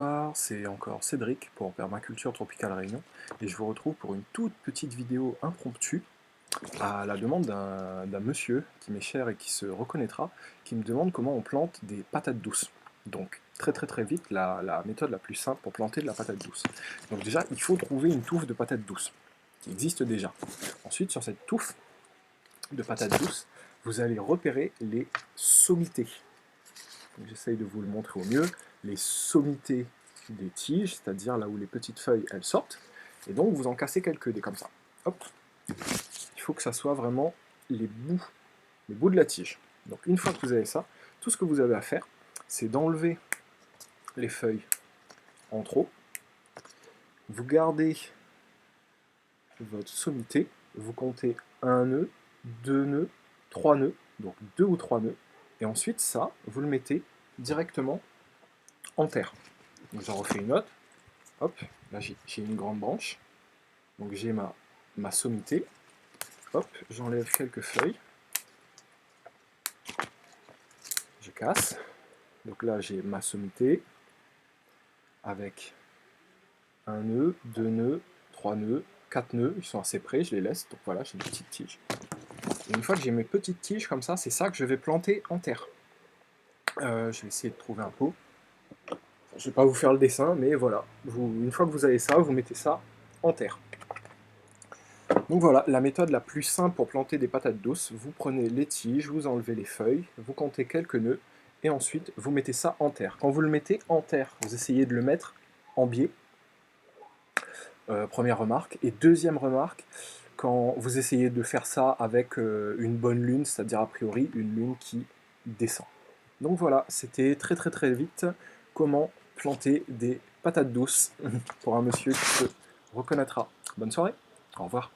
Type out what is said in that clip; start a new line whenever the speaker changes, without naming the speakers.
Bonsoir, c'est encore Cédric pour Permaculture Tropicale Réunion et je vous retrouve pour une toute petite vidéo impromptue à la demande d'un monsieur qui m'est cher et qui se reconnaîtra, qui me demande comment on plante des patates douces. Donc très vite, la méthode la plus simple pour planter de la patate douce. Donc déjà, il faut trouver une touffe de patates douces qui existe déjà. Ensuite, sur cette touffe de patates douces, vous allez repérer les sommités. J'essaye de vous le montrer au mieux, les sommités des tiges, c'est-à-dire là où les petites feuilles elles sortent, et donc vous en cassez quelques des comme ça. Hop. Il faut que ça soit vraiment les bouts de la tige. Donc une fois que vous avez ça, tout ce que vous avez à faire, c'est d'enlever les feuilles en trop, vous gardez votre sommité, vous comptez un nœud, deux nœuds, trois nœuds, donc deux ou trois nœuds, et ensuite ça, vous le mettez directement en terre. Donc j'en refais une autre. Hop, là j'ai une grande branche. Donc j'ai ma sommité. Hop, j'enlève quelques feuilles. Je casse. Donc là j'ai ma sommité avec un nœud, deux nœuds, trois nœuds, quatre nœuds. Ils sont assez près, je les laisse. Donc voilà, j'ai des petites tiges. Et une fois que j'ai mes petites tiges comme ça, c'est ça que je vais planter en terre. Je vais essayer de trouver un pot. Je ne vais pas vous faire le dessin, mais voilà. Une fois que vous avez ça, vous mettez ça en terre. Donc voilà, la méthode la plus simple pour planter des patates douces, vous prenez les tiges, vous enlevez les feuilles, vous comptez quelques nœuds, et ensuite vous mettez ça en terre. Quand vous le mettez en terre, vous essayez de le mettre en biais, première remarque. Et deuxième remarque, quand vous essayez de faire ça avec une bonne lune, c'est-à-dire a priori une lune qui descend. Donc voilà, c'était très vite comment planter des patates douces pour un monsieur qui se reconnaîtra. Bonne soirée, au revoir.